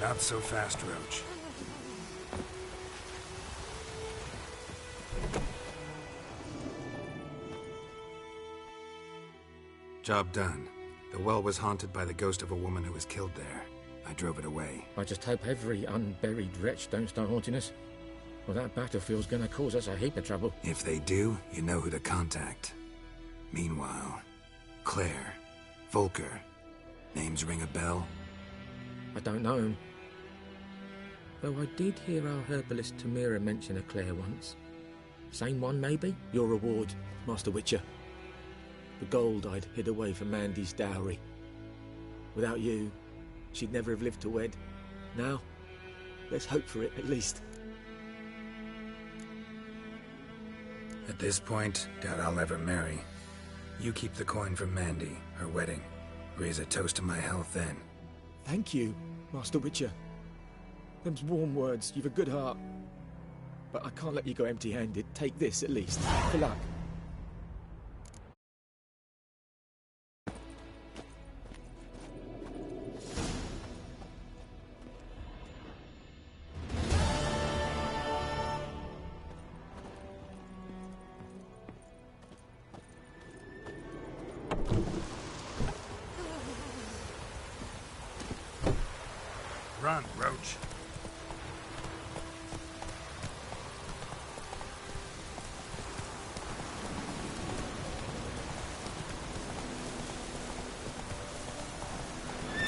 Not so fast, Roach. Job done. The well was haunted by the ghost of a woman who was killed there. I drove it away. I just hope every unburied wretch don't start haunting us. Well, that battlefield's gonna cause us a heap of trouble. If they do, you know who to contact. Meanwhile, Claire, Volker. Names ring a bell? I don't know him. Though I did hear our herbalist Tamira mention a Claire once. Same one, maybe? Your reward, Master Witcher. The gold I'd hid away for Mandy's dowry. Without you, she'd never have lived to wed. Now, let's hope for it, at least. At this point, doubt I'll ever marry. You keep the coin from Mandy, her wedding. Raise a toast to my health then. Thank you, Master Witcher. Them's warm words, you've a good heart. But I can't let you go empty-handed. Take this, at least. For luck. Run, Roach.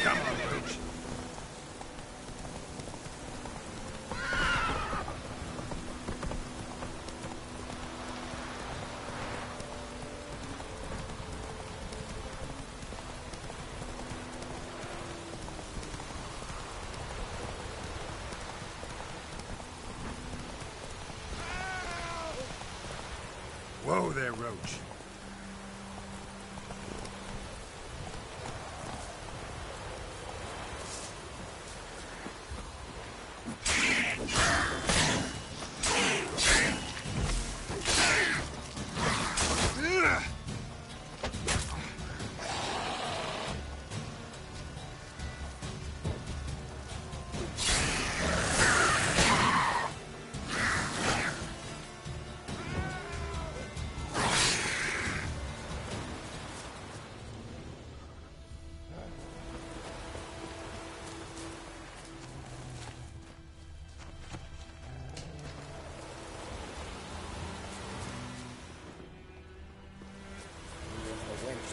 Come on, Roach. Whoa there, Roach.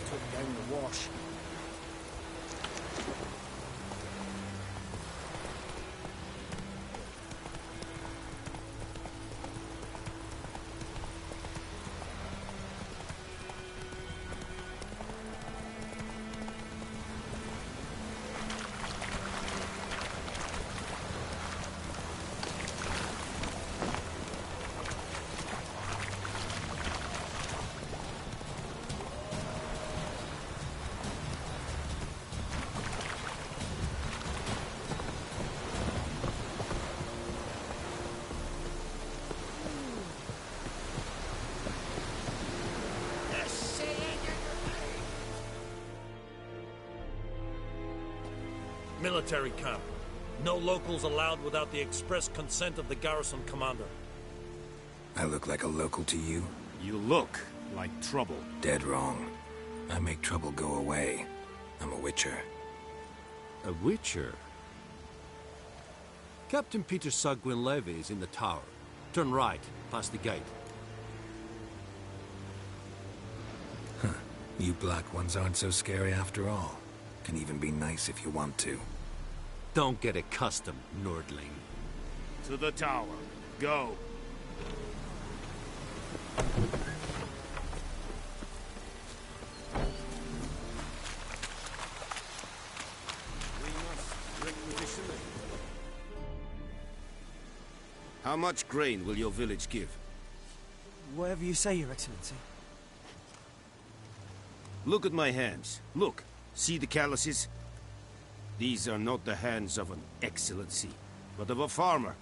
Took down the wash. Military camp. No locals allowed without the express consent of the garrison commander. I look like a local to you? You look like trouble. Dead wrong. I make trouble go away. I'm a witcher. A witcher? Captain Peter Sagwin Levy is in the tower. Turn right, past the gate. Huh. You black ones aren't so scary after all. Can even be nice if you want to. Don't get accustomed, Nordling. To the tower. Go. How much grain will your village give? Whatever you say, Your Excellency. Look at my hands. Look. See the calluses? These are not the hands of an excellency, but of a farmer.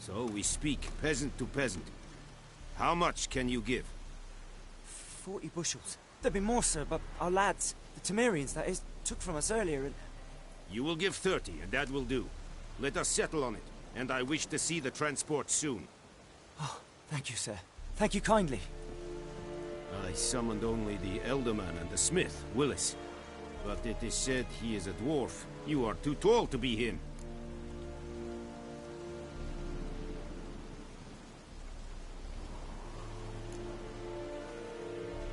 So we speak peasant to peasant. How much can you give? 40 bushels. There'd be more, sir, but our lads, the Temerians, that is, took from us earlier and... You will give 30, and that will do. Let us settle on it, and I wish to see the transport soon. Oh, thank you, sir. Thank you kindly. I summoned only the Elderman and the smith, Willis. But it is said he is a dwarf. You are too tall to be him.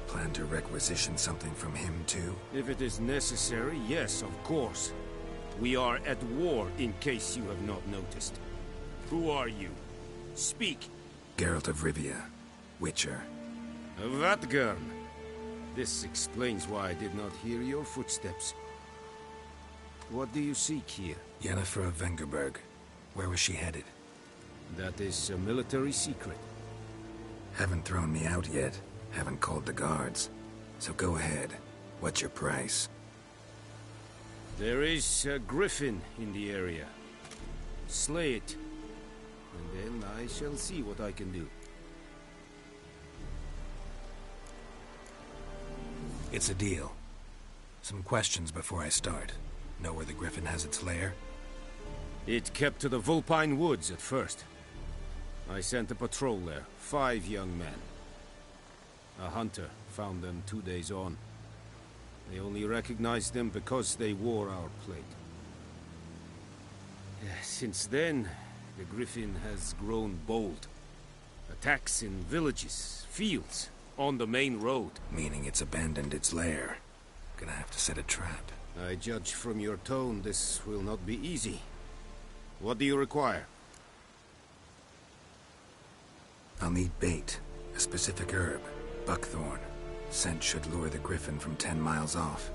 Plan to requisition something from him, too? If it is necessary, yes, of course. We are at war, in case you have not noticed. Who are you? Speak. Geralt of Rivia, Witcher. Vatgern. This explains why I did not hear your footsteps. What do you seek here? Yennefer of Vengerberg. Where was she headed? That is a military secret. Haven't thrown me out yet. Haven't called the guards. So go ahead. What's your price? There is a griffin in the area. Slay it. And then I shall see what I can do. It's a deal. Some questions before I start. Know where the griffin has its lair? It kept to the Vulpine Woods at first. I sent a patrol there, 5 young men. A hunter found them 2 days on. They only recognized them because they wore our plate. Since then, the griffin has grown bold. Attacks in villages, fields, on the main road. Meaning it's abandoned its lair. Gonna have to set a trap. I judge from your tone this will not be easy. What do you require? I'll need bait. A specific herb. Buckthorn. Scent should lure the griffin from 10 miles off.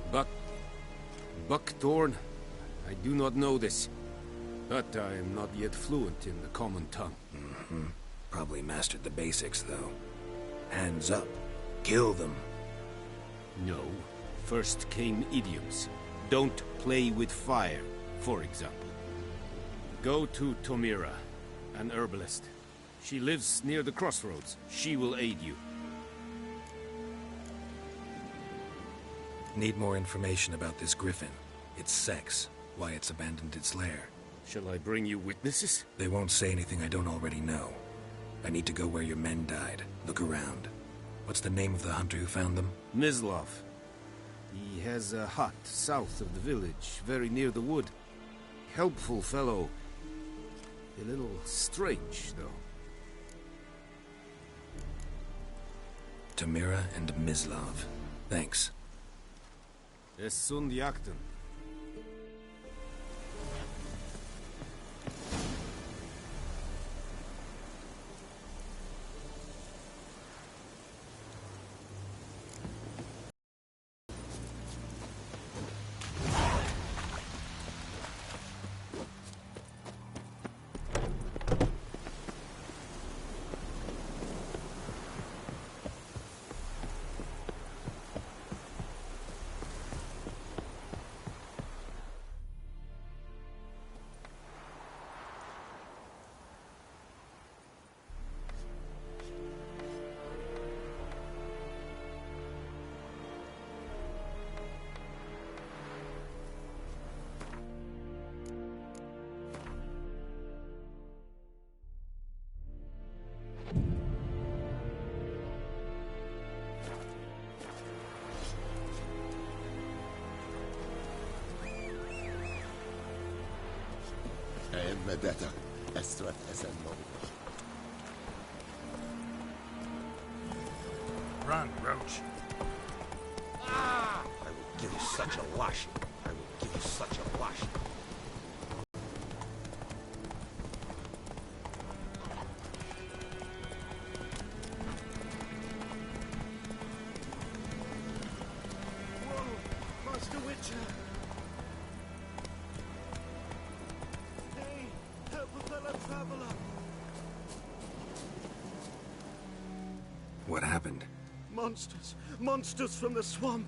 Buckthorn? I do not know this. But I am not yet fluent in the common tongue. Probably mastered the basics, though. Hands up. Kill them. No. First came idioms. Don't play with fire, for example. Go to Tomira, an herbalist. She lives near the crossroads. She will aid you. Need more information about this griffin. Its sex. Why it's abandoned its lair. Shall I bring you witnesses? They won't say anything I don't already know. I need to go where your men died. Look around. What's the name of the hunter who found them? Mislav. He has a hut south of the village, very near the wood. Helpful fellow. A little strange, though. Tamira and Mislav. Thanks. Es sunt jakten. Medetta, Estrat Esenmo. Run, Roach. I will give you such a lashing. I will give you such a lashing. Whoa, Master Witcher! Traveler. What happened? Monsters from the swamp.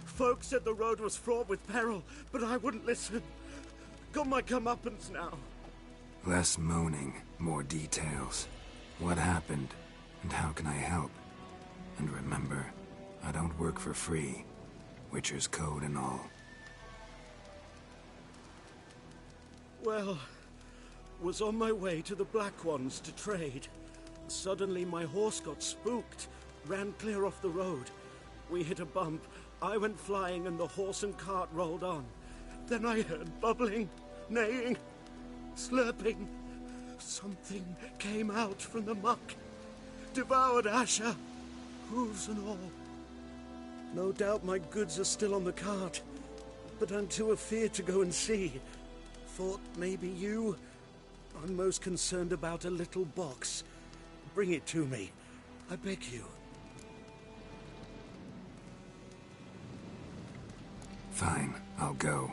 Folk said the road was fraught with peril, but I wouldn't listen. Got my comeuppance now. Less moaning, more details. What happened? And how can I help? And remember, I don't work for free. Witcher's code and all. Well, was on my way to the Black Ones to trade. Suddenly my horse got spooked, ran clear off the road. We hit a bump, I went flying and the horse and cart rolled on. Then I heard bubbling, neighing, slurping. Something came out from the muck, devoured Asher, hooves and all. No doubt my goods are still on the cart, but I'm too afeard to go and see. Thought maybe you... I'm most concerned about a little box. Bring it to me, I beg you. Fine, I'll go.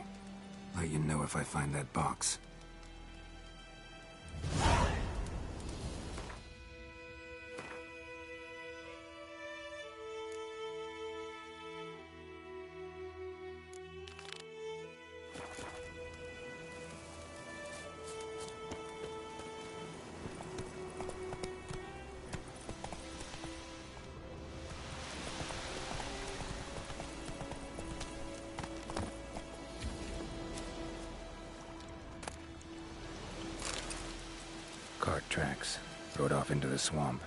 Let you know if I find that box. Cart tracks. Rode off into the swamp.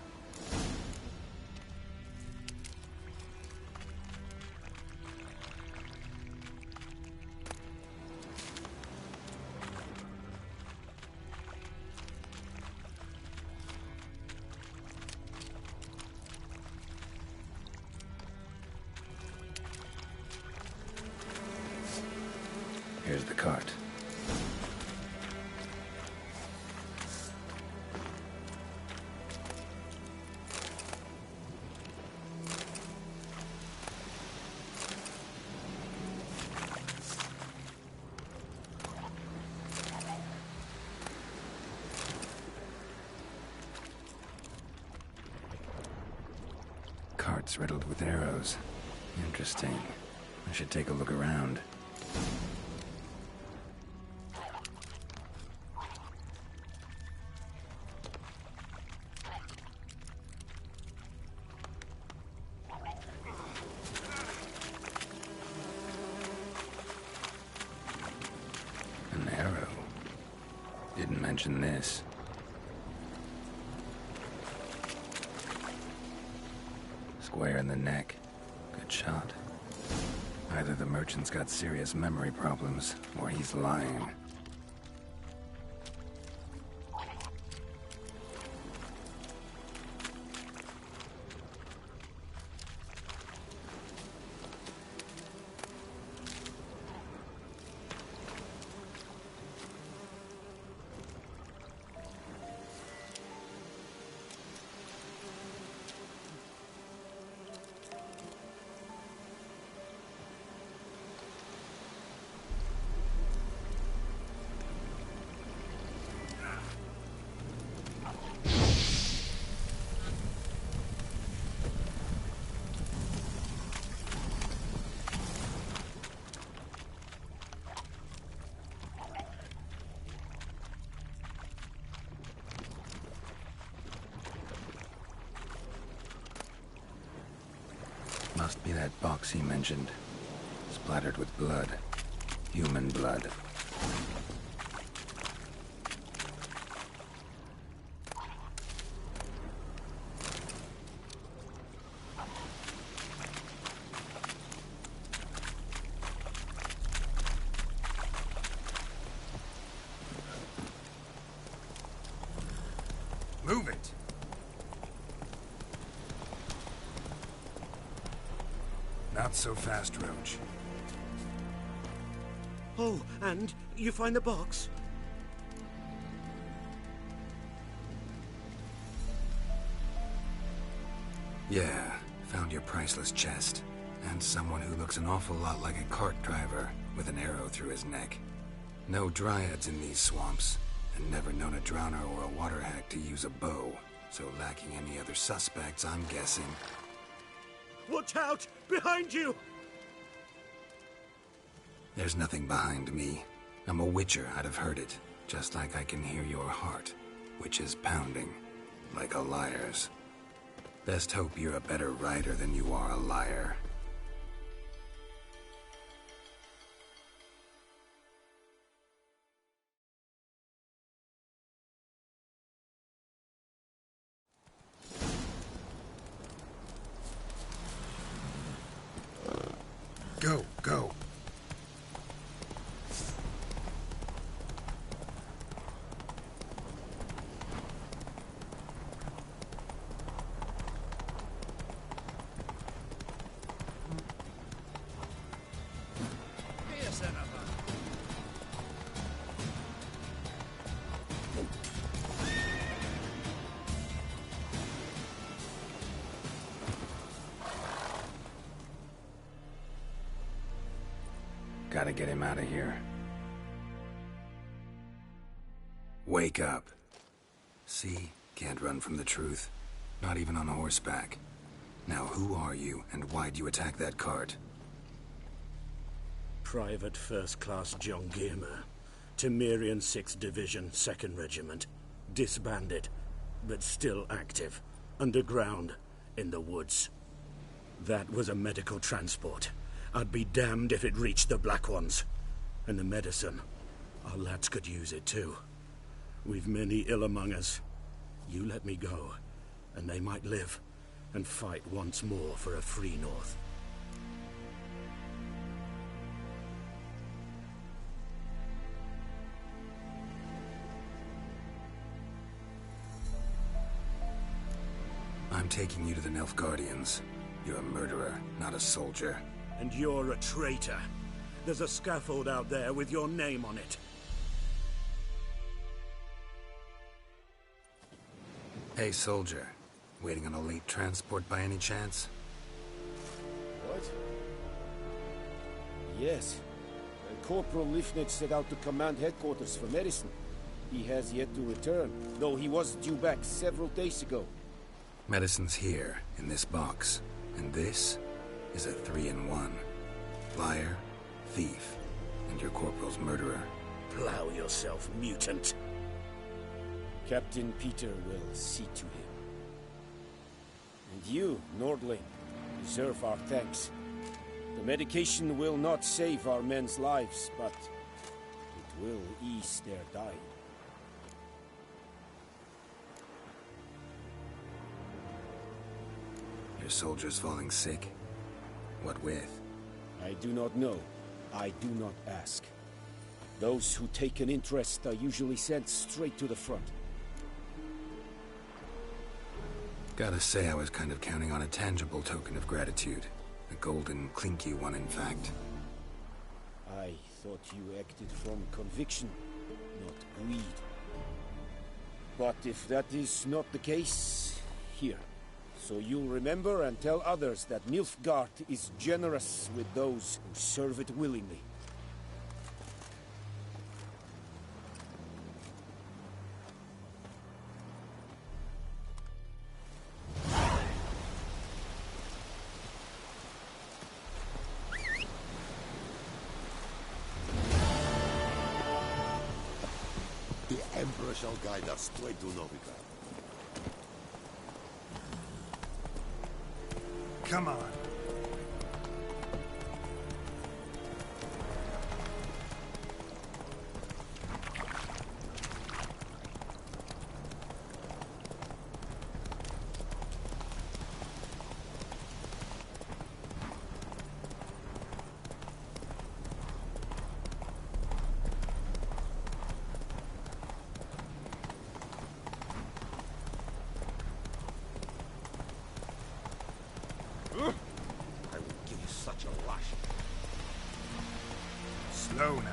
Here's the cart. Cart's riddled with arrows. Interesting. I should take a look around. An arrow. Didn't mention this. Square in the neck. Good shot. Either the merchant's got serious memory problems, or he's lying. Must be that box he mentioned. Splattered with blood. Human blood. Move it! Not so fast, Roach. Oh, and you find the box? Yeah, found your priceless chest. And someone who looks an awful lot like a cart driver, with an arrow through his neck. No dryads in these swamps, and never known a drowner or a water hack to use a bow. So lacking any other suspects, I'm guessing. Watch out! Behind you! There's nothing behind me. I'm a witcher, I'd have heard it. Just like I can hear your heart, which is pounding, like a liar's. Best hope you're a better writer than you are a liar. Go, go. Gotta get him out of here. Wake up. See? Can't run from the truth. Not even on horseback. Now who are you, and why'd you attack that cart? Private First Class John Giermer. Temerian 6th Division, 2nd Regiment. Disbanded, but still active. Underground, in the woods. That was a medical transport. I'd be damned if it reached the Black Ones. And the medicine. Our lads could use it too. We've many ill among us. You let me go, and they might live, and fight once more for a free North. I'm taking you to the Nilfgaardians. You're a murderer, not a soldier. And you're a traitor. There's a scaffold out there with your name on it. Hey, soldier. Waiting on a late transport by any chance? What? Yes. Corporal Lifnet set out to command headquarters for medicine. He has yet to return, though he was due back several days ago. Medicine's here, in this box. And this is a 3-in-1. Liar, thief, and your corporal's murderer. Plow yourself, mutant. Captain Peter will see to him. And you, Nordling, deserve our thanks. The medication will not save our men's lives, but it will ease their dying. Your soldiers falling sick? What with? I do not know. I do not ask. Those who take an interest are usually sent straight to the front. Gotta say, I was kind of counting on a tangible token of gratitude. A golden, clinky one, in fact. I thought you acted from conviction, not greed. But if that is not the case, here. So you'll remember and tell others that Nilfgaard is generous with those who serve it willingly. The Emperor shall guide us straight to Novigrad. Come on. Such a lash. Slow now.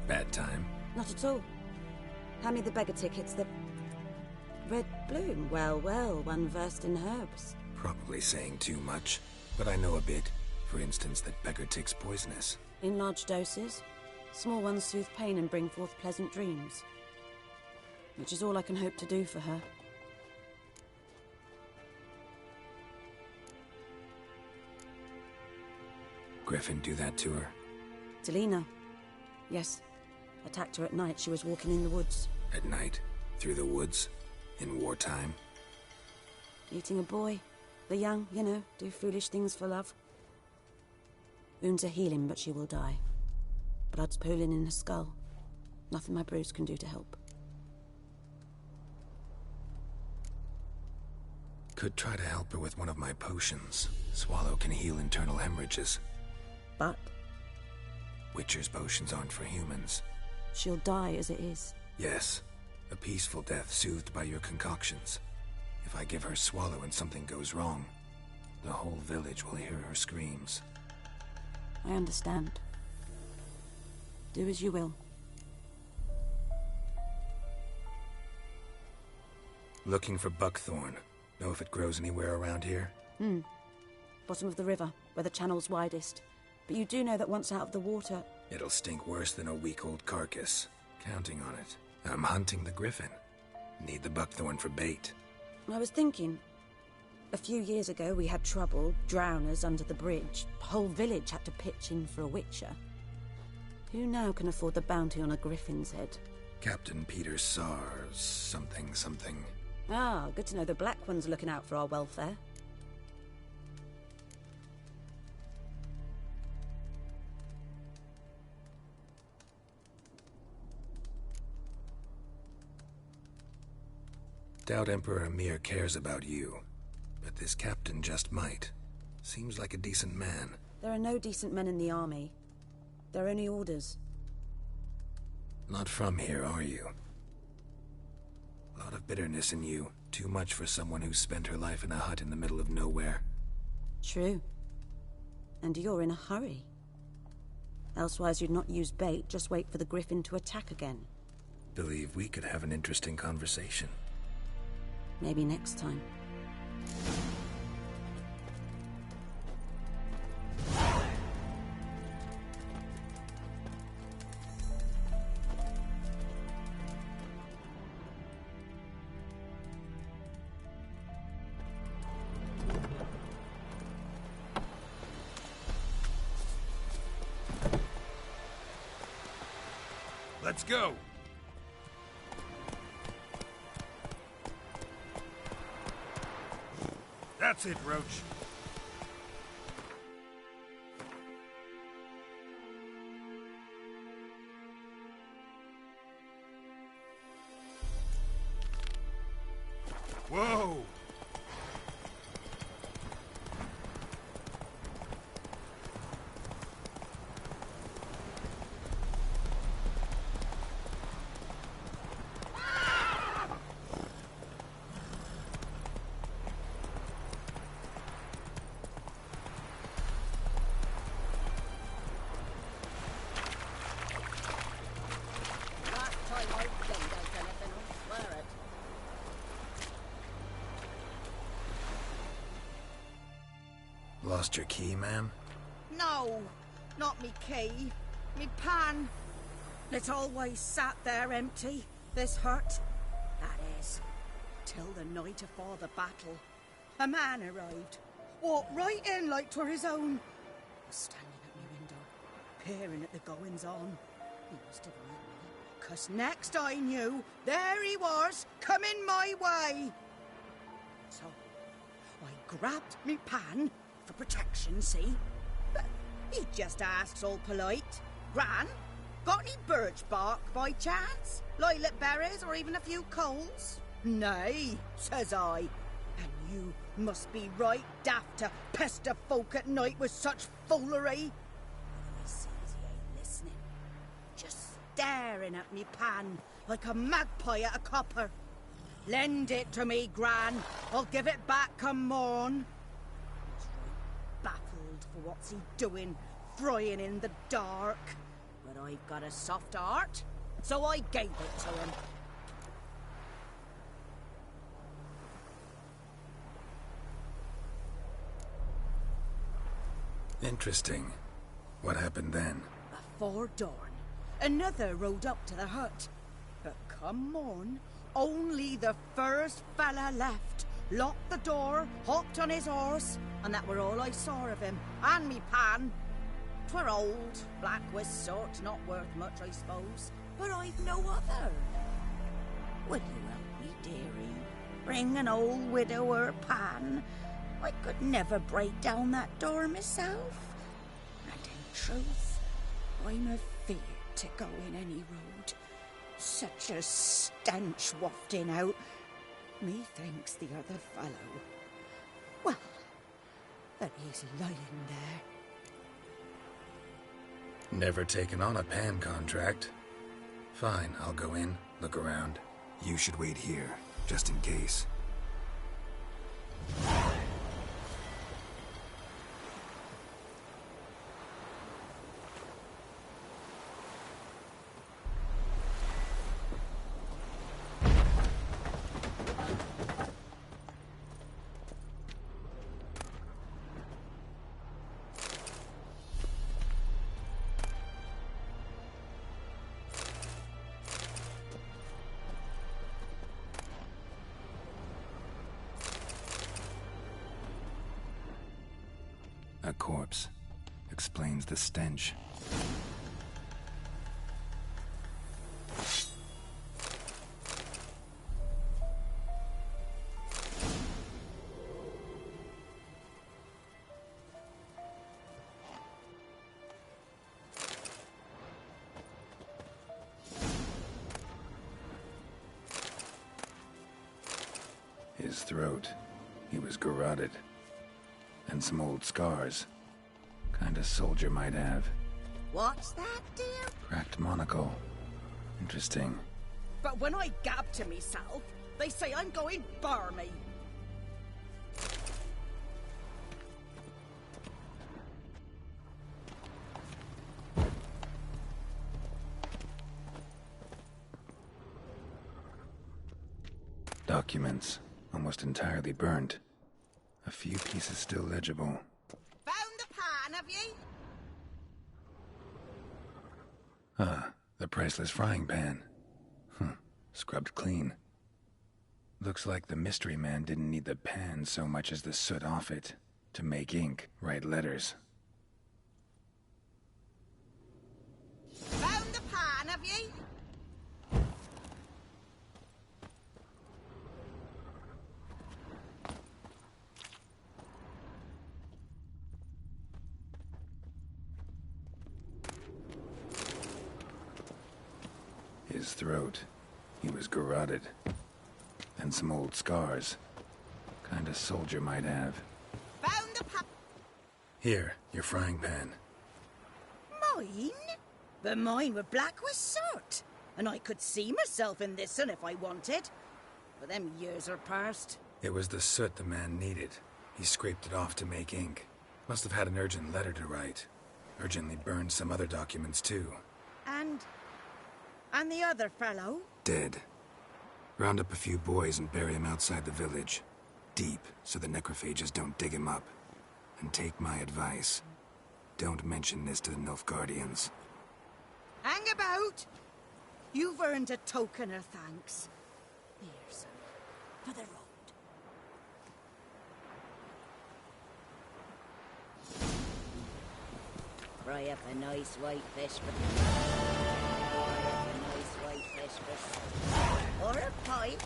Bad time. Not at all. Hand me the beggar tickets, the red bloom. Well, well, one versed in herbs. Probably saying too much, but I know a bit. For instance, that beggar tick's poisonous. In large doses. Small ones soothe pain and bring forth pleasant dreams. Which is all I can hope to do for her. Griffin do that to her? Delina. Yes. Attacked her at night. She was walking in the woods. At night? Through the woods? In wartime? Eating a boy. The young, you know, do foolish things for love. Wounds are healing, but she will die. Blood's pooling in her skull. Nothing my bruise can do to help. Could try to help her with one of my potions. Swallow can heal internal hemorrhages. But Witcher's potions aren't for humans. she'll die as it is. Yes. A peaceful death soothed by your concoctions. If I give her Swallow and something goes wrong, the whole village will hear her screams. I understand. Do as you will. Looking for buckthorn. Know if it grows anywhere around here? Bottom of the river, where the channel's widest. But you do know that once out of the water... It'll stink worse than a week-old carcass. Counting on it. I'm hunting the griffin. Need the buckthorn for bait. I was thinking... A few years ago we had trouble, drowners under the bridge. The whole village had to pitch in for a witcher. Who now can afford the bounty on a griffin's head? Captain Peter Sars... something. Ah, good to know the Black One's looking out for our welfare. Doubt Emperor Emir cares about you. But this captain just might. Seems like a decent man. There are no decent men in the army. They're only orders. Not from here, are you? A lot of bitterness in you. Too much for someone who spent her life in a hut in the middle of nowhere. True. And you're in a hurry. Elsewise you'd not use bait, just wait for the griffin to attack again. Believe we could have an interesting conversation. Maybe next time. Let's go! That's it, Roach. Whoa! Lost your key, ma'am? No, not me key. Me pan. It always sat there empty, this hut. That is, till the night afore the battle. A man arrived, walked right in like 'twere his own. Was standing at me window, peering at the goings-on. He must have heard me, 'cause next I knew, there he was, coming my way. So, I grabbed me pan, for protection, see? But he just asks all polite. Gran, got any birch bark by chance? Lilac berries or even a few coals? Nay, says I. And you must be right daft to pester folk at night with such foolery. But I sees he ain't listening. Just staring at me pan like a magpie at a copper. Lend it to me, Gran. I'll give it back come morn. Baffled for what's he doing, frying in the dark. But I've got a soft heart, so I gave it to him. Interesting. What happened then? Before dawn, another rode up to the hut. But come morn, only the first fella left. Locked the door, hopped on his horse, and that were all I saw of him, and me pan. 'Twere old, black with sort, not worth much, I suppose. But I've no other. Will you help me, dearie? Bring an old widower pan. I could never break down that door myself. And in truth, I'm afeard to go in any road. Such a stench wafting out. Methinks the other fellow. Well, that he's lying there. Never taken on a pan contract. Fine, I'll go in, look around. You should wait here, just in case. A corpse. Explains the stench. His throat. He was garroted. And some old scars. Kind of soldier might have. What's that, dear? Cracked monocle. Interesting. But when I gab to myself, they say I'm going barmy. Documents. Almost entirely burnt. A few pieces still legible. Found the pan, have ye? Ah, the priceless frying pan. Scrubbed clean. Looks like the mystery man didn't need the pan so much as the soot off it. To make ink, write letters. Found the pan, have ye? His throat. He was garroted. And some old scars. Kind of soldier might have. Found the pan. Here, your frying pan. Mine? But mine were black with soot. And I could see myself in this one if I wanted. But them years are past. It was the soot the man needed. He scraped it off to make ink. Must have had an urgent letter to write. Urgently burned some other documents too. And the other fellow? Dead. Round up a few boys and bury him outside the village. Deep, so the necrophages don't dig him up. And take my advice. Don't mention this to the Nilfgaardians. Hang about! You've earned a token of thanks. Here, son, for the road. Fry up a nice white fish or a pipe.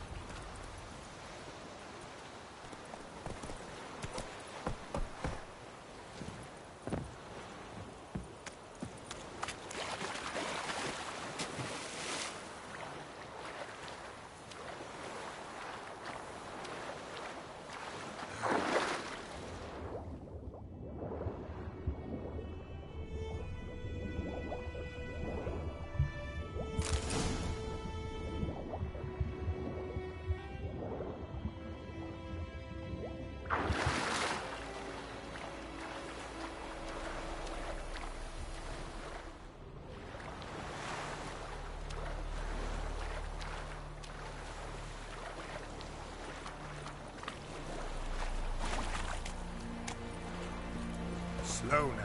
Slow now.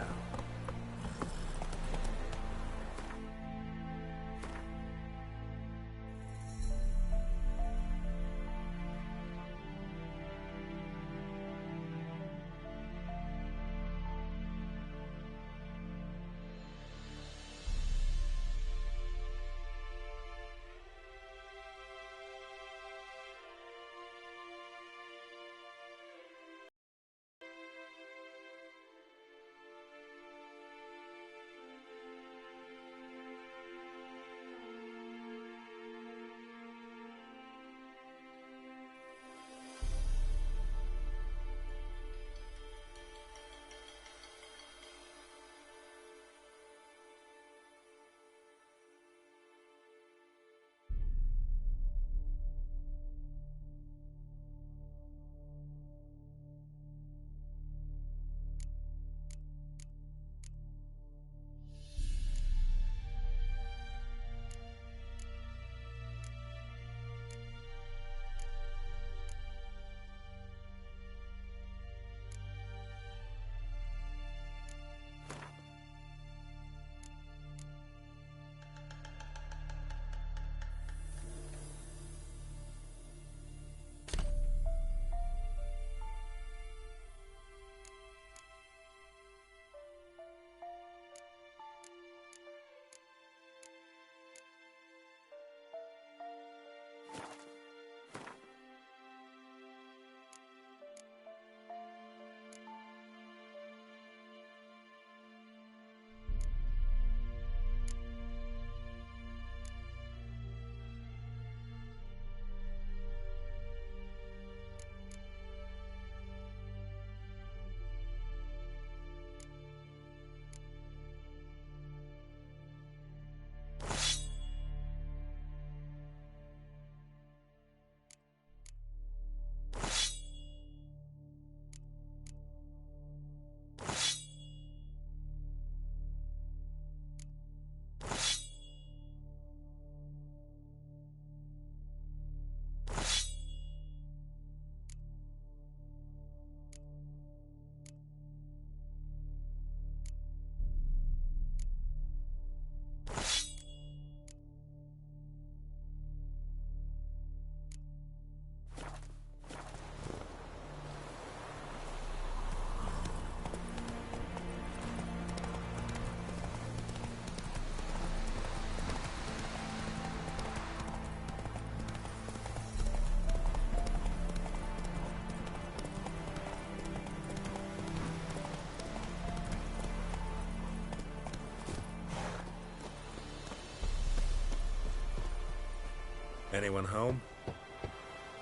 Anyone home?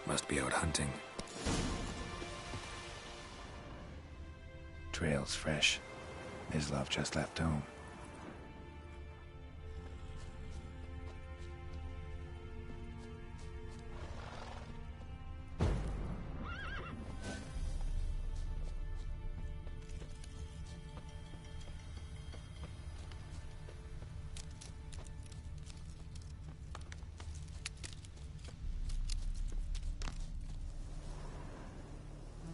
Must be out hunting. Trail's fresh. Mislav just left home.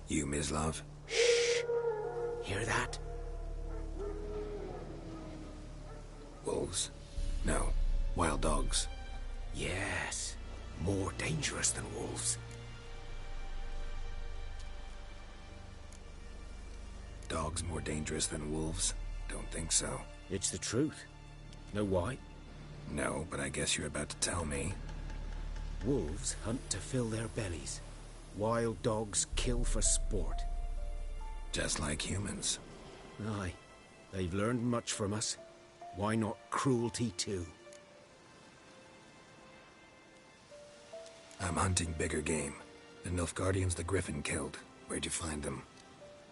You, Mislav? Shh! Hear that? Wolves? No. Wild dogs. Yes. More dangerous than wolves. Dogs more dangerous than wolves? Don't think so. It's the truth. Know why? No, but I guess you're about to tell me. Wolves hunt to fill their bellies. Wild dogs kill for sport. Just like humans. Aye. They've learned much from us. Why not cruelty too? I'm hunting bigger game. The Nilfgaardians the Griffin killed. Where'd you find them?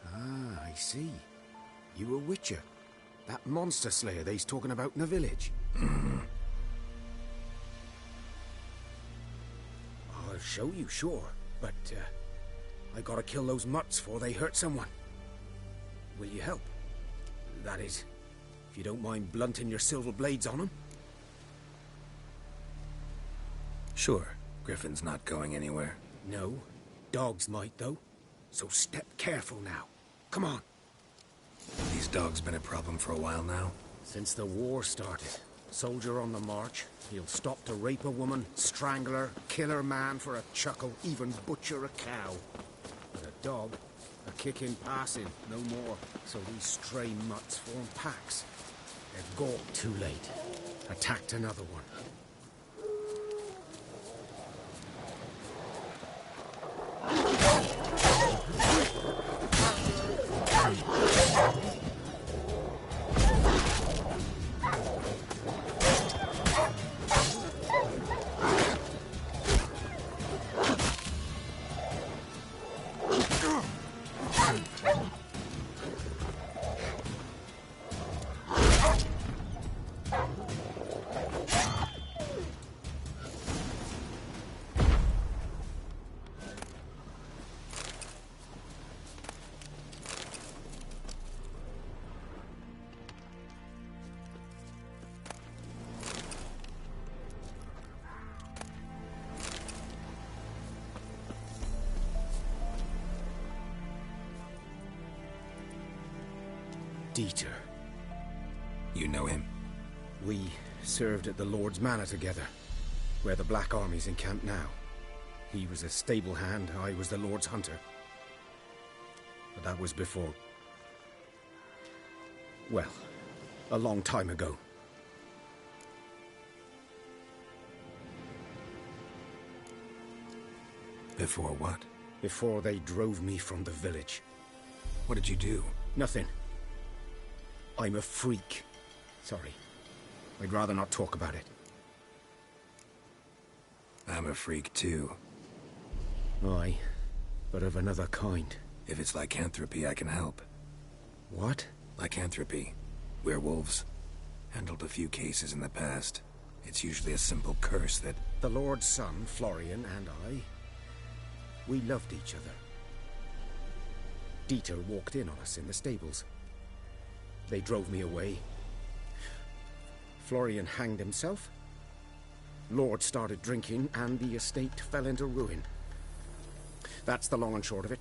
Ah, I see. You a witcher. That monster slayer they's talking about in the village. Mm-hmm. I'll show you, sure. But, I gotta kill those mutts before they hurt someone. Will you help? That is, if you don't mind blunting your silver blades on them. Sure. Griffin's not going anywhere. No. Dogs might, though. So step careful now. Come on. These dogs been a problem for a while now? Since the war started. Soldier on the march. He'll stop to rape a woman, strangle her, kill her man for a chuckle, even butcher a cow. But a dog, a kick in passing, no more. So these stray mutts form packs. They're gawked too late. Attacked another one. Dieter. You know him? We served at the Lord's Manor together, where the Black Army's encamped now. He was a stable hand, I was the Lord's hunter. But that was before... well, a long time ago. Before what? Before they drove me from the village. What did you do? Nothing. I'm a freak. Sorry. I'd rather not talk about it. I'm a freak too. Aye, but of another kind. If it's lycanthropy, I can help. What? Lycanthropy. Werewolves. Handled a few cases in the past. It's usually a simple curse that... The Lord's son, Florian, and I... we loved each other. Dieter walked in on us in the stables. They drove me away. Florian hanged himself. Lord started drinking, and the estate fell into ruin. That's the long and short of it.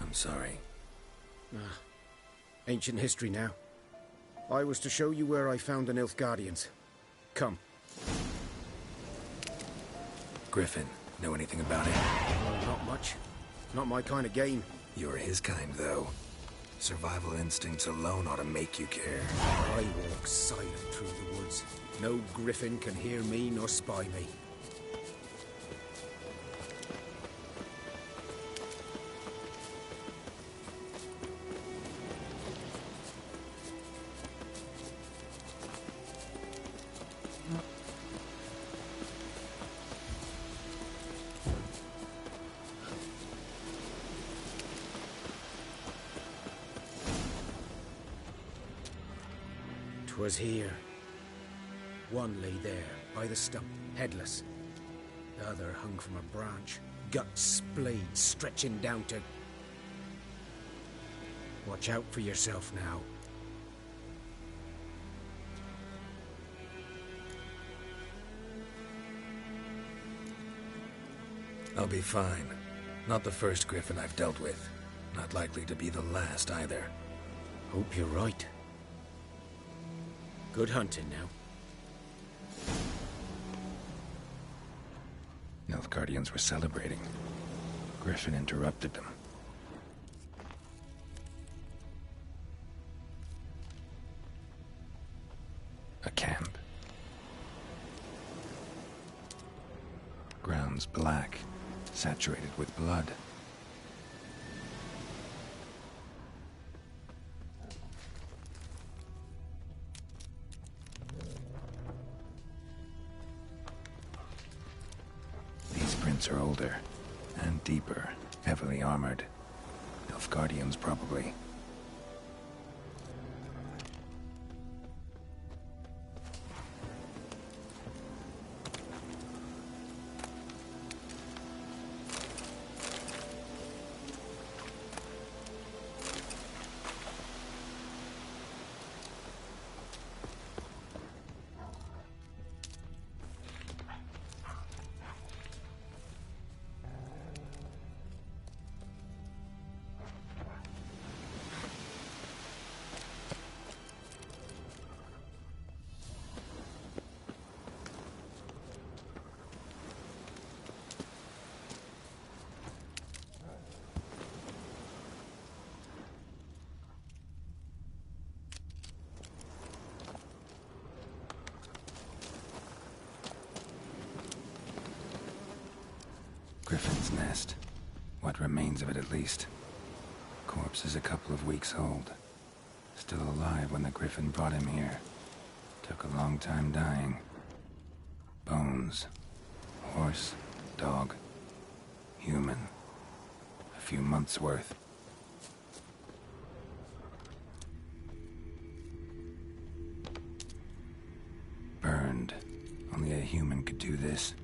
I'm sorry. Ancient history now. I was to show you where I found the Nilfgaardians. Come. Griffin, know anything about it? Well, not much. Not my kind of game. You're his kind, though. Survival instincts alone ought to make you care. I walk silent through the woods. No griffin can hear me nor spy me. 'Twas here. One lay there, by the stump, headless. The other hung from a branch, guts splayed, stretching down to... Watch out for yourself now. I'll be fine. Not the first griffin I've dealt with. Not likely to be the last either. Hope you're right. Good hunting now. Nilfgaardians were celebrating. Griffin interrupted them. A camp. Grounds black, saturated with blood. These prints are older and deeper, heavily armored. Nilfgaardians, probably. Griffin's nest. What remains of it, at least. Corpse is a couple of weeks old. Still alive when the griffin brought him here. Took a long time dying. Bones. Horse. Dog. Human. A few months' worth. Burned. Only a human could do this.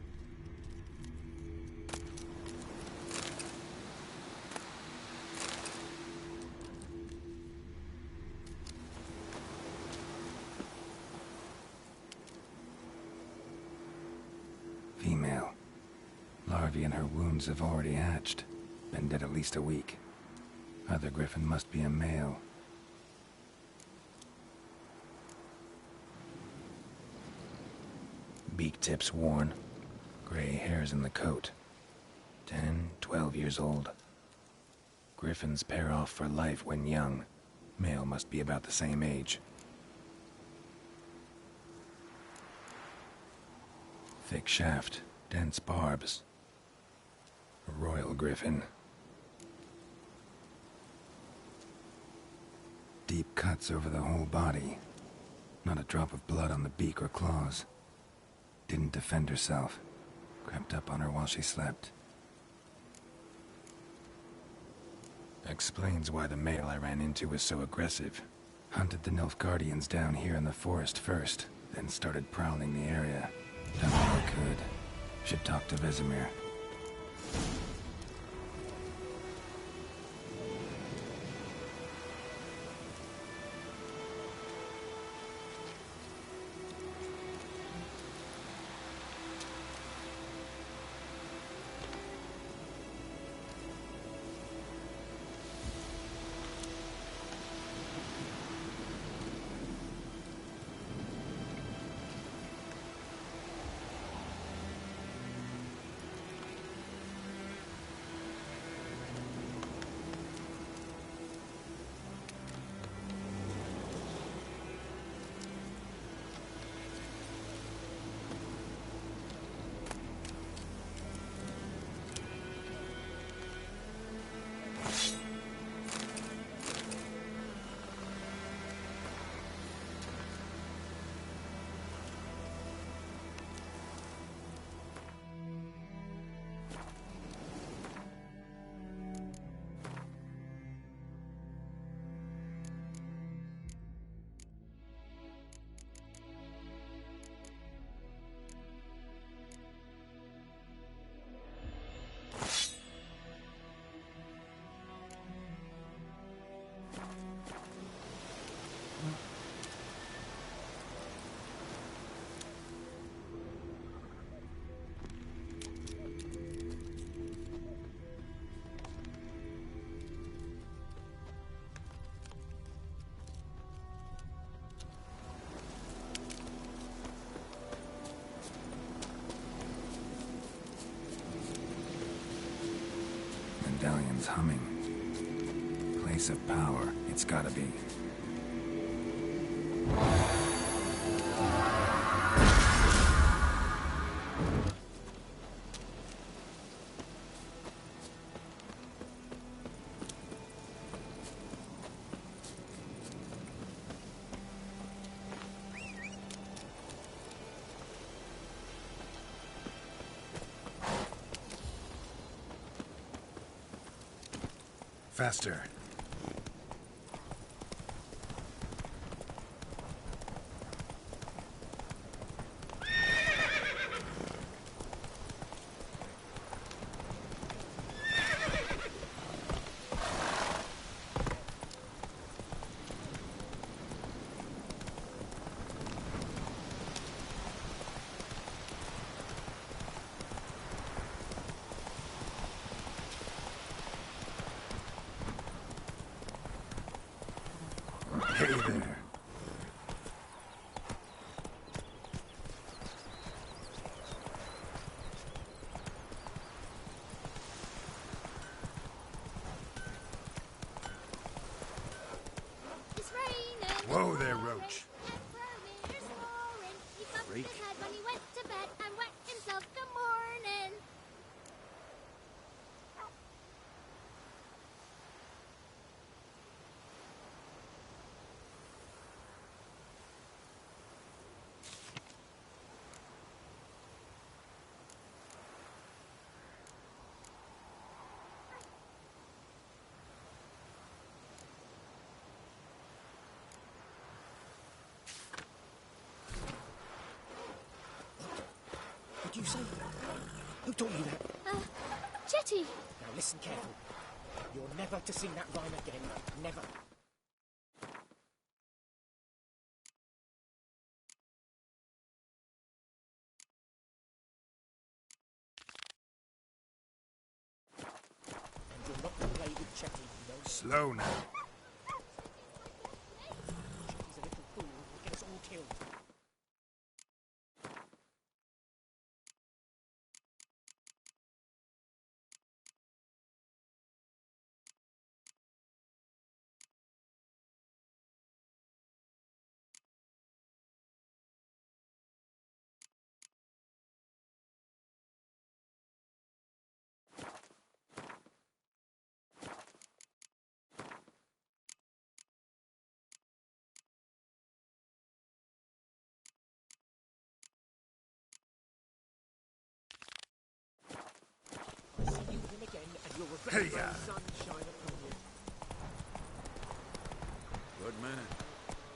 Female. Larvae in her wounds have already hatched. Been dead at least a week. Other griffin must be a male. Beak tips worn. Gray hairs in the coat. 10, 12 years old. Griffins pair off for life when young. Male must be about the same age. Thick shaft, dense barbs. A royal griffin. Deep cuts over the whole body. Not a drop of blood on the beak or claws. Didn't defend herself. Crept up on her while she slept. Explains why the male I ran into was so aggressive. Hunted the Nilfgaardians down here in the forest first, then started prowling the area. Done all I could. Should talk to Vesemir. It's humming. Place of power. It's gotta be. Faster. Hey there. It's raining. Whoa there, Roach. He bumped his head when he went to bed and wet himself till morning. What do you say? Who taught you that? Jetty. Now listen careful. You're never to sing that rhyme again. Never. And you're not to play with Chetty, you know. Slow now. Chetty's a little fool who'll get us all killed. See you him again, and you'll regret Hey, the sunshine upon you. Good man.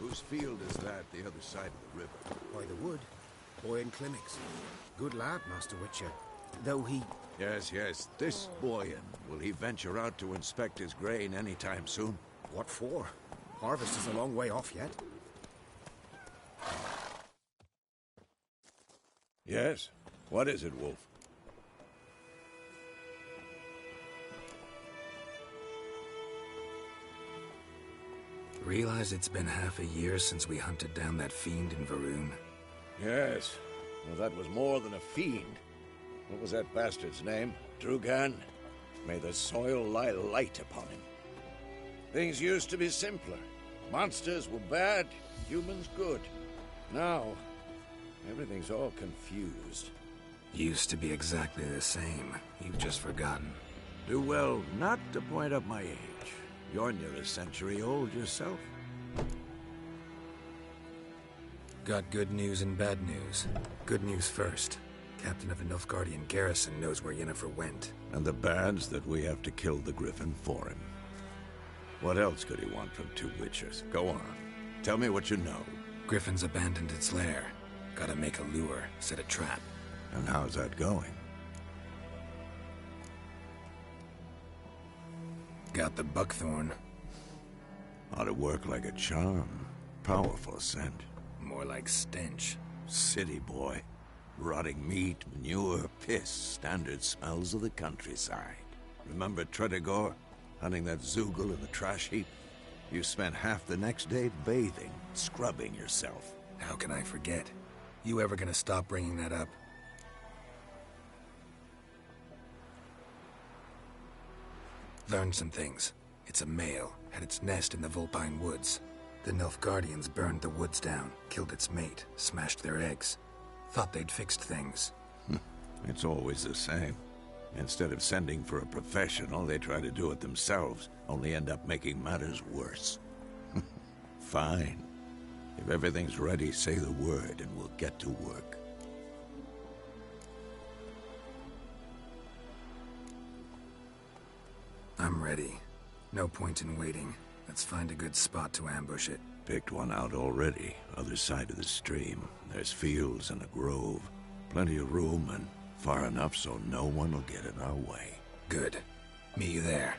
Whose field is that, the other side of the river? By the wood. Boy in clinics. Good lad, Master Witcher. Though he... Yes, yes. This Boyan, will he venture out to inspect his grain anytime soon? What for? Harvest is a long way off yet. Yes. What is it, Wolf? Realize it's been half a year since we hunted down that fiend in Varun? Yes. Well, that was more than a fiend. What was that bastard's name? Drugan? May the soil lie light upon him. Things used to be simpler. Monsters were bad, humans good. Now, everything's all confused. Used to be exactly the same. You've just forgotten. Do well not to point up my age. You're near a century old yourself. Got good news and bad news. Good news first. Captain of the Nilfgaardian garrison knows where Yennefer went. And the bad's that we have to kill the Griffin for him. What else could he want from two Witchers? Go on. Tell me what you know. Griffin's abandoned its lair. Gotta make a lure, set a trap. And how's that going? Got the buckthorn. Ought to work like a charm. Powerful scent. More like stench. City boy. Rotting meat, manure, piss. Standard smells of the countryside. Remember Tredegor? Hunting that Zoogle in the trash heap? You spent half the next day bathing, scrubbing yourself. How can I forget? You ever gonna stop bringing that up? Learned some things. It's a male, had its nest in the Vulpine Woods. The Nilfgaardians burned the woods down, killed its mate, smashed their eggs. Thought they'd fixed things. It's always the same. Instead of sending for a professional, they try to do it themselves, only end up making matters worse. Fine. If everything's ready, say the word and we'll get to work. I'm ready. No point in waiting. Let's find a good spot to ambush it. Picked one out already, other side of the stream. There's fields and a grove. Plenty of room and far enough so no one will get in our way. Good. Meet you there.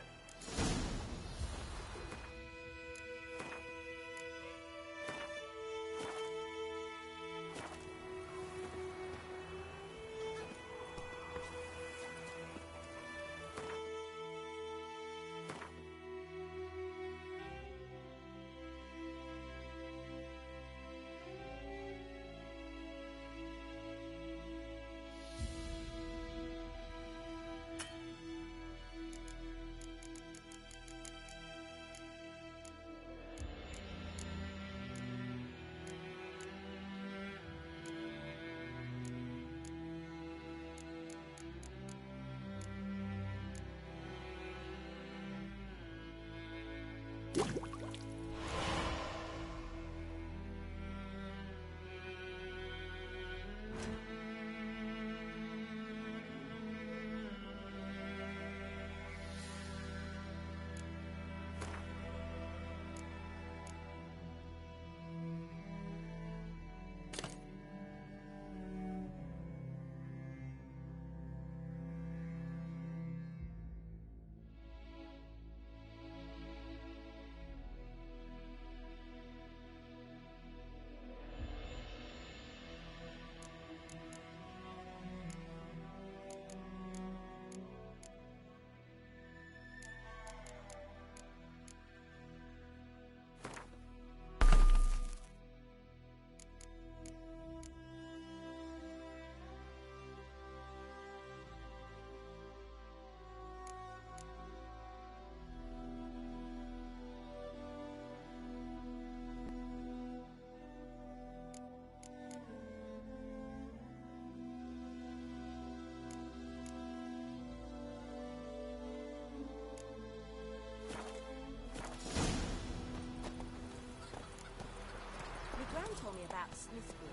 Told me about Smithfield.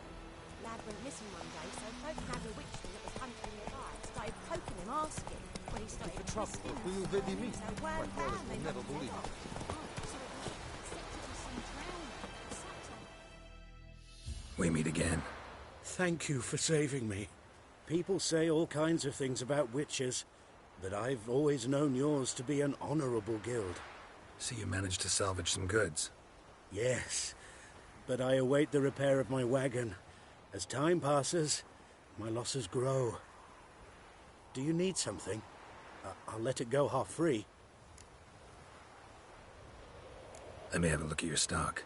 Lad went missing one day, so folk had a witchman that was hunting nearby. Started poking him, asking. When he started twisting, Who will they meet? so one My brothers they will never knocked his believe head it. off. We meet again. Thank you for saving me. People say all kinds of things about witches, but I've always known yours to be an honorable guild. So you managed to salvage some goods? Yes, but I await the repair of my wagon. As time passes, my losses grow. Do you need something? I'll let it go half-free. Let me have a look at your stock.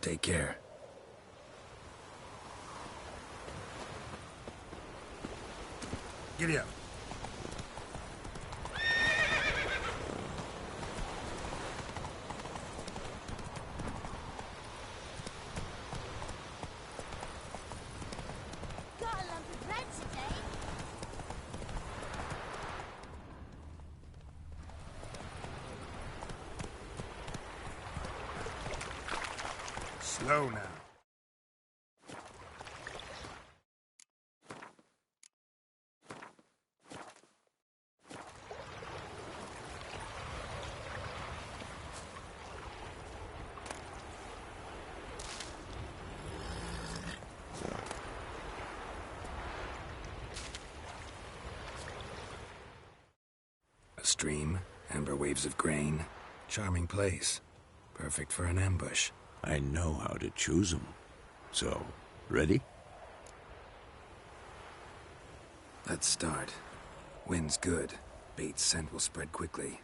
Take care. Giddy up. Slow now. A stream, amber waves of grain. Charming place. Perfect for an ambush. I know how to choose them. So, ready? Let's start. Wind's good. Bait's scent will spread quickly.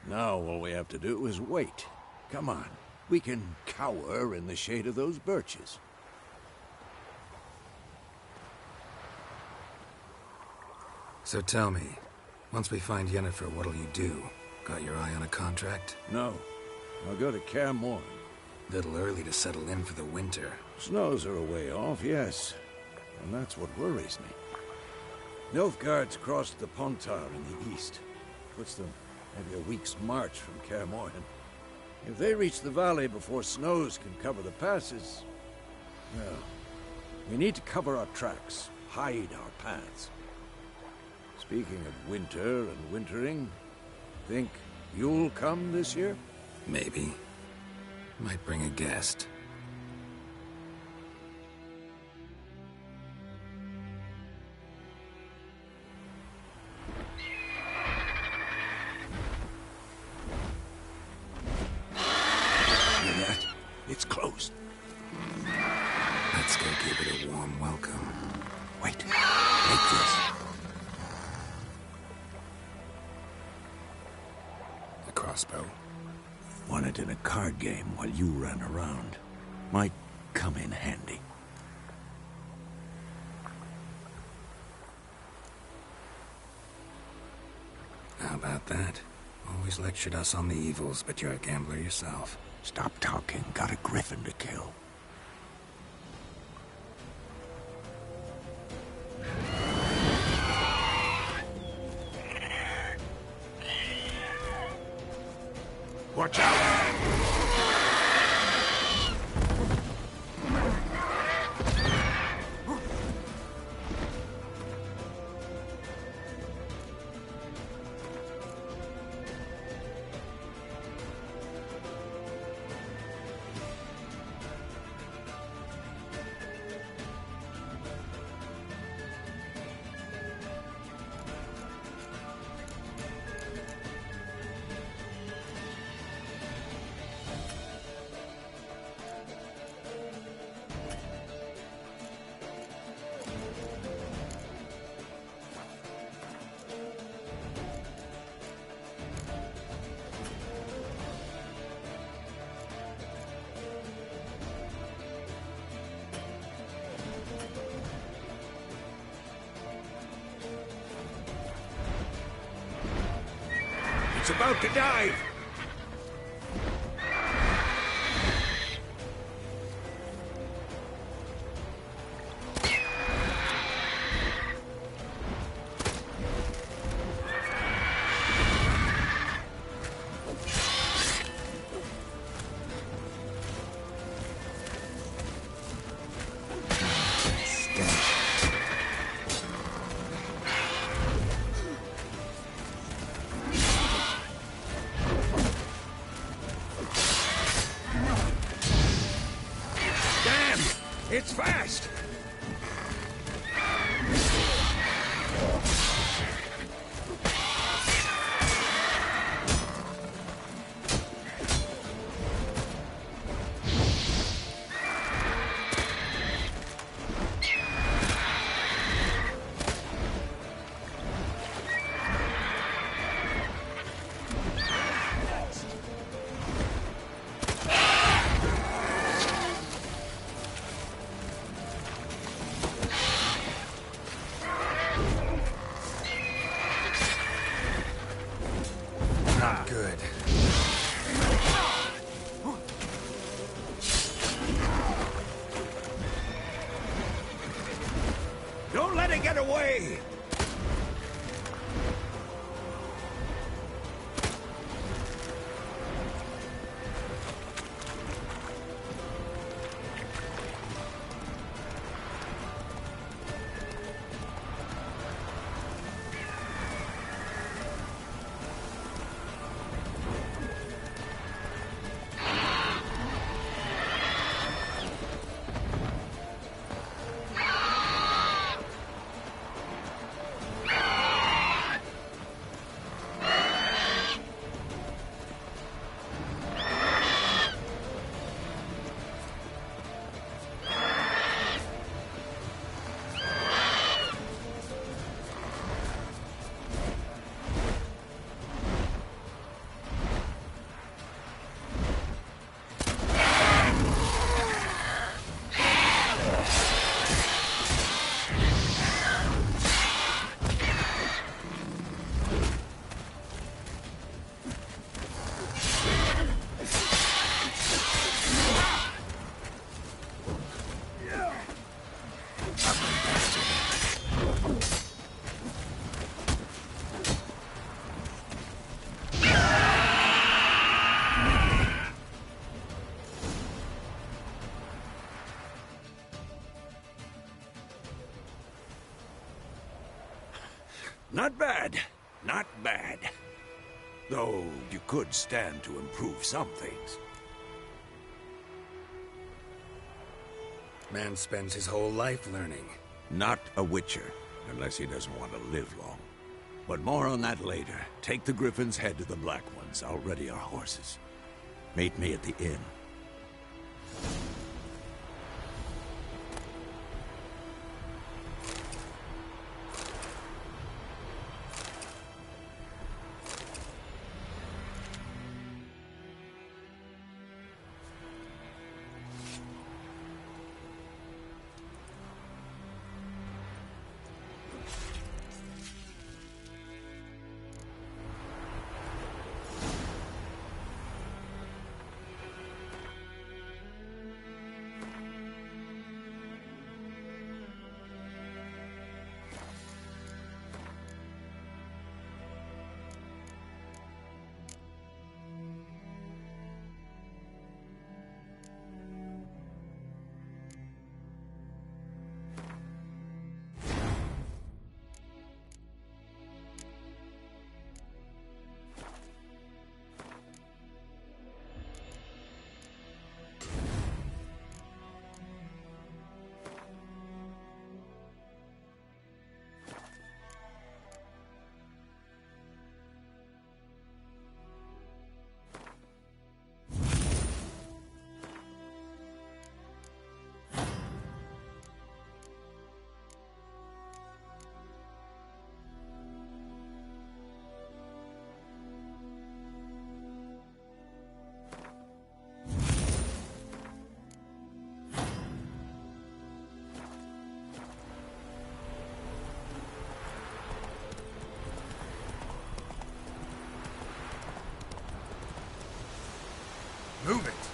Now all we have to do is wait. Come on. We can cower in the shade of those birches. So tell me, once we find Yennefer, what'll you do? Got your eye on a contract? No. I'll go to Kaer Morhen. Little early to settle in for the winter. Snows are a way off, yes. And that's what worries me. Nilfgaard's crossed the Pontar in the east. Puts them maybe a week's march from Kaer Morhen. If they reach the valley before snows can cover the passes, well, we need to cover our tracks, hide our paths. Speaking of winter and wintering, think you'll come this year? Maybe. Might bring a guest. Hear that? It's closed. Let's go give it a warm welcome. Wait. Take this. A crossbow. Won it in a card game while you ran around. Might come in handy. How about that? Always lectured us on the evils, but you're a gambler yourself. Stop talking. Got a griffin to kill. Watch out! It's about to dive! It's fast! Though you could stand to improve some things. Man spends his whole life learning. Not a witcher, unless he doesn't want to live long. But more on that later. Take the Griffin's head to the Black Ones. I'll ready our horses. Meet me at the inn. Move it!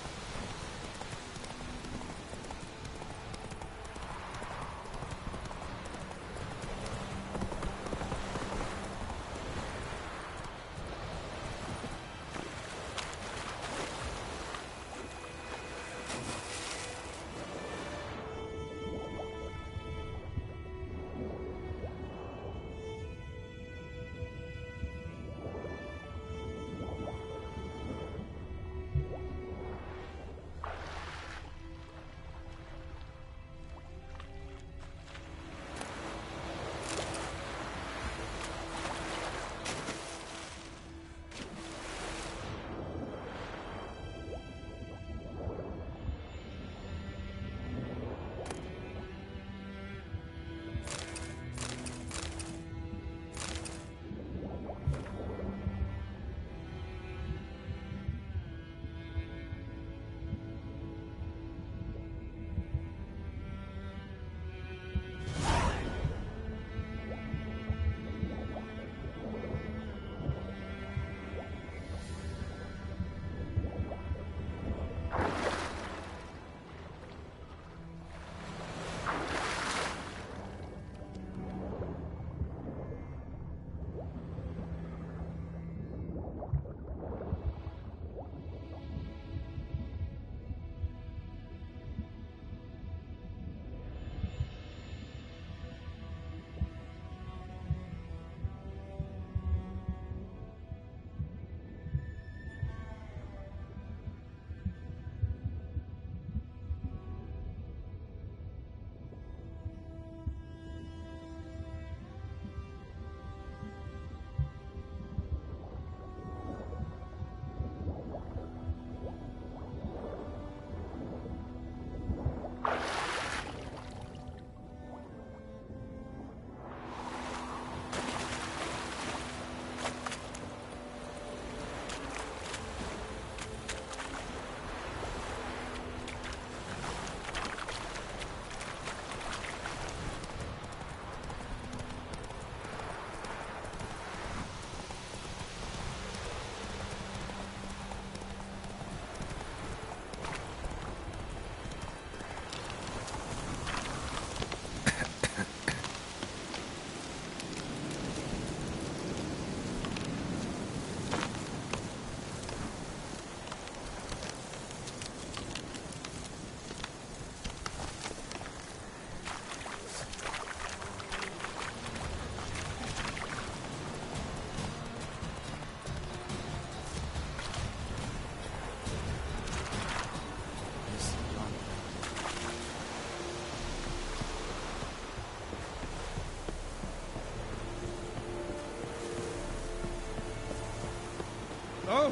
Oh!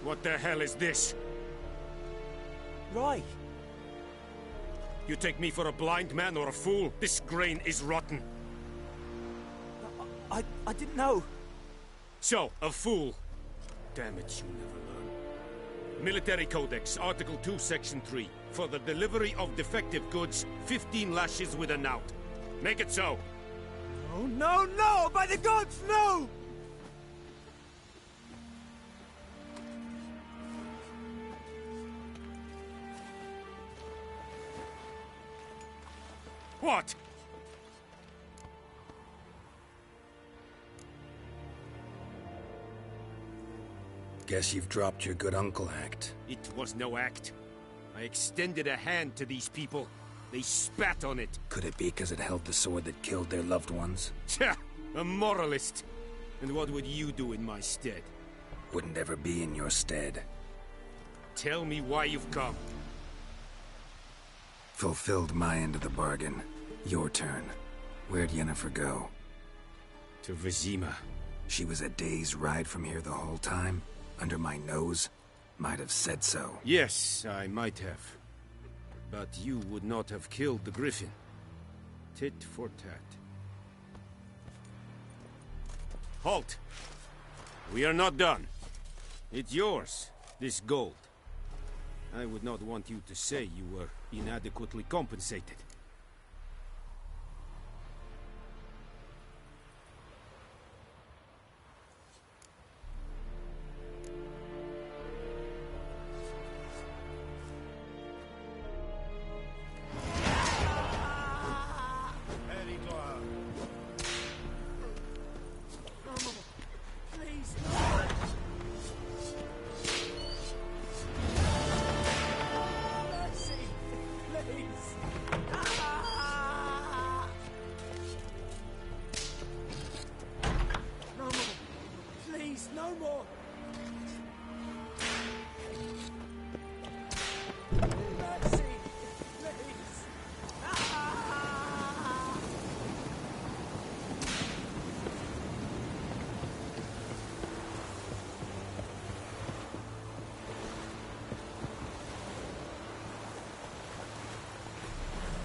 What the hell is this? Rye! You take me for a blind man or a fool? This grain is rotten. I didn't know. So, a fool. Damn it, you never learn. Military Codex, Article 2, Section 3. For the delivery of defective goods, 15 lashes with a knout. Make it so. No, no, no! By the gods, no! What? Guess you've dropped your good uncle act. It was no act. I extended a hand to these people. They spat on it. Could it be because it held the sword that killed their loved ones? Tja, a moralist. And what would you do in my stead? Wouldn't ever be in your stead. Tell me why you've come. Fulfilled my end of the bargain. Your turn. Where'd Yennefer go? To Vizima. She was a day's ride from here the whole time? Under my nose? Might have said so. Yes, I might have. But you would not have killed the griffin. Tit for tat. Halt! We are not done. It's yours, this gold. I would not want you to say you were inadequately compensated.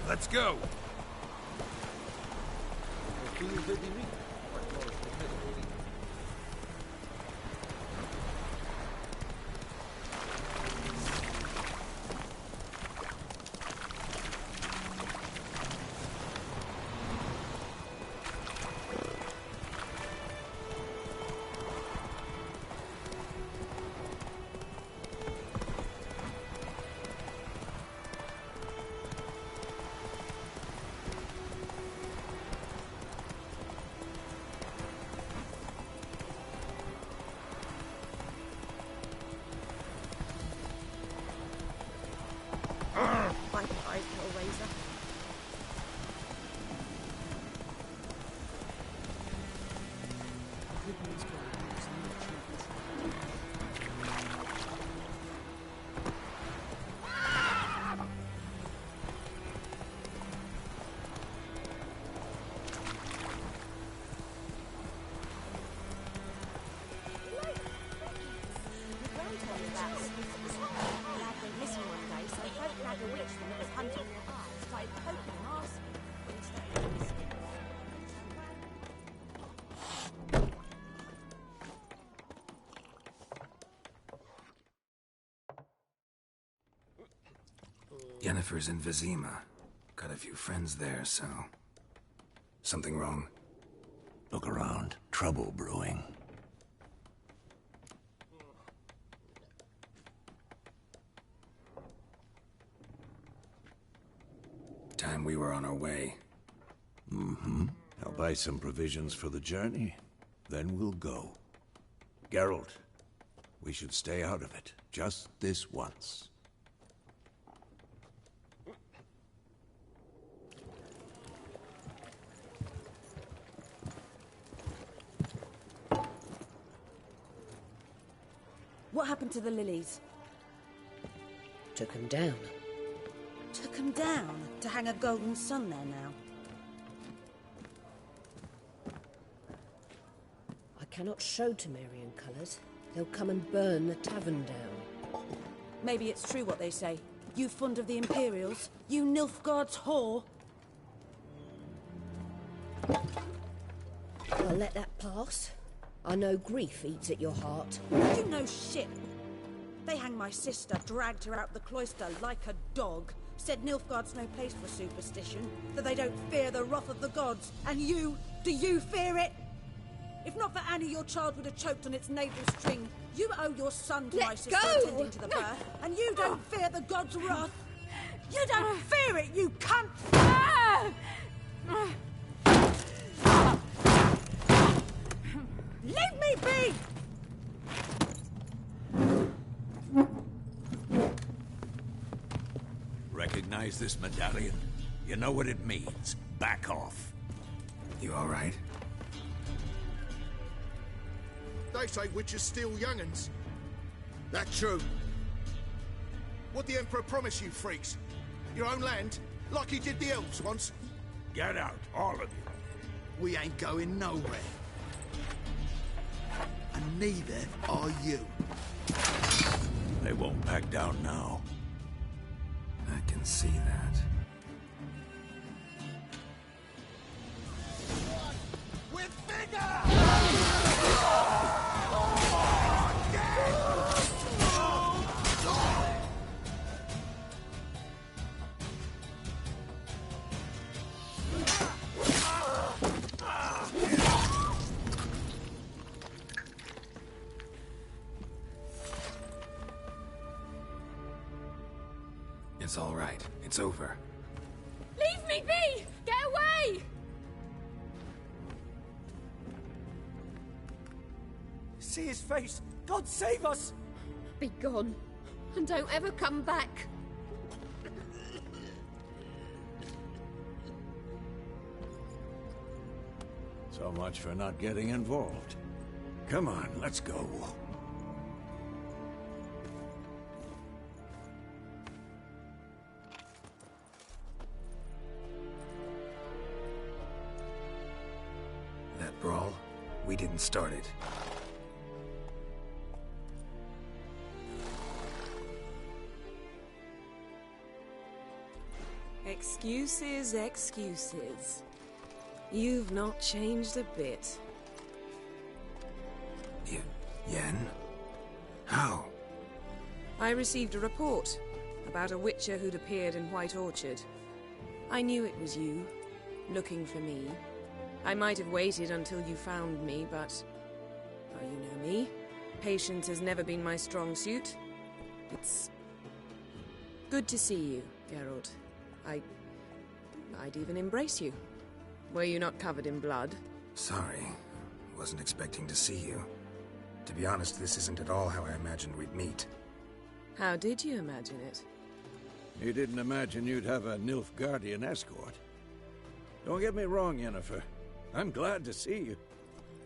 Let's go! Yennefer's in Vizima. Got a few friends there, so... Something wrong? Look around. Trouble brewing. Time we were on our way. Mm-hmm. I'll buy some provisions for the journey. Then we'll go. Geralt, we should stay out of it. Just this once. What happened to the lilies? Took them down. Took them down? To hang a golden sun there now? cannot show Temerian colours. They'll come and burn the tavern down. Maybe it's true what they say. You fond of the Imperials? You Nilfgaard's whore? I'll let that pass. I know grief eats at your heart. You know shit. They hanged my sister, dragged her out the cloister like a dog. Said Nilfgaard's no place for superstition, that they don't fear the wrath of the gods. And you, do you fear it? If not for Annie, your child would have choked on its navel string. You owe your son to my sister attending to the birth, and you don't fear the gods' wrath. You don't fear it, you cunt! Leave me be! Recognize this medallion? You know what it means. Back off. You all right? They say witches steal young'uns. That true? What the Emperor promise you, freaks? Your own land? Like he did the elves once? Get out, all of you. We ain't going nowhere. And neither are you. They won't back down now. I can see that. With vigor! It's all right. It's over. Leave me be! Get away! See his face! God save us! Be gone. And don't ever come back. So much for not getting involved. Come on, let's go. That brawl, we didn't start it. Excuses, excuses. You've not changed a bit. Yen? How? I received a report about a witcher who'd appeared in White Orchard. I knew it was you, looking for me. I might have waited until you found me, but... well, you know me. Patience has never been my strong suit. It's... good to see you, Geralt. I'd even embrace you. Were you not covered in blood? Sorry. Wasn't expecting to see you. To be honest, this isn't at all how I imagined we'd meet. How did you imagine it? You didn't imagine you'd have a Nilfgaardian escort. Don't get me wrong, Yennefer. I'm glad to see you.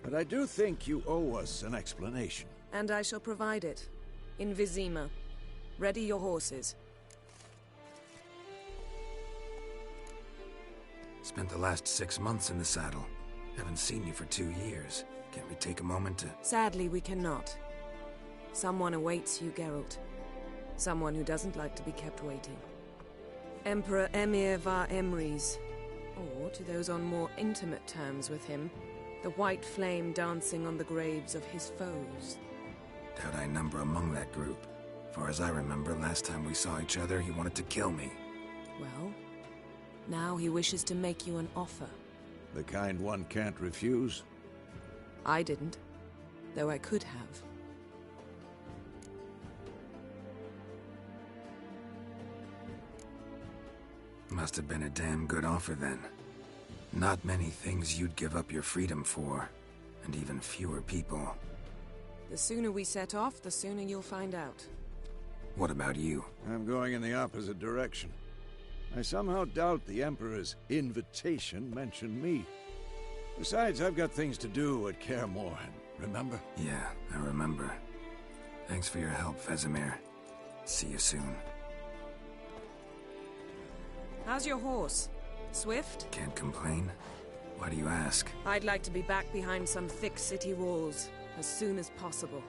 But I do think you owe us an explanation. And I shall provide it. In Vizima. Ready your horses. Spent the last 6 months in the saddle. Haven't seen you for 2 years. Can't we take a moment to... Sadly, we cannot. Someone awaits you, Geralt. Someone who doesn't like to be kept waiting. Emperor Emir var Emrys. Or, to those on more intimate terms with him, the white flame dancing on the graves of his foes. Doubt I number among that group. Far as I remember, last time we saw each other, he wanted to kill me. Well, now he wishes to make you an offer. The kind one can't refuse? I didn't, though I could have. Must have been a damn good offer then. Not many things you'd give up your freedom for, and even fewer people. The sooner we set off, the sooner you'll find out. What about you? I'm going in the opposite direction. I somehow doubt the Emperor's invitation mentioned me. Besides, I've got things to do at Kaer Morhen, remember? Yeah, I remember. Thanks for your help, Vesemir. See you soon. How's your horse? Swift? Can't complain. Why do you ask? I'd like to be back behind some thick city walls as soon as possible.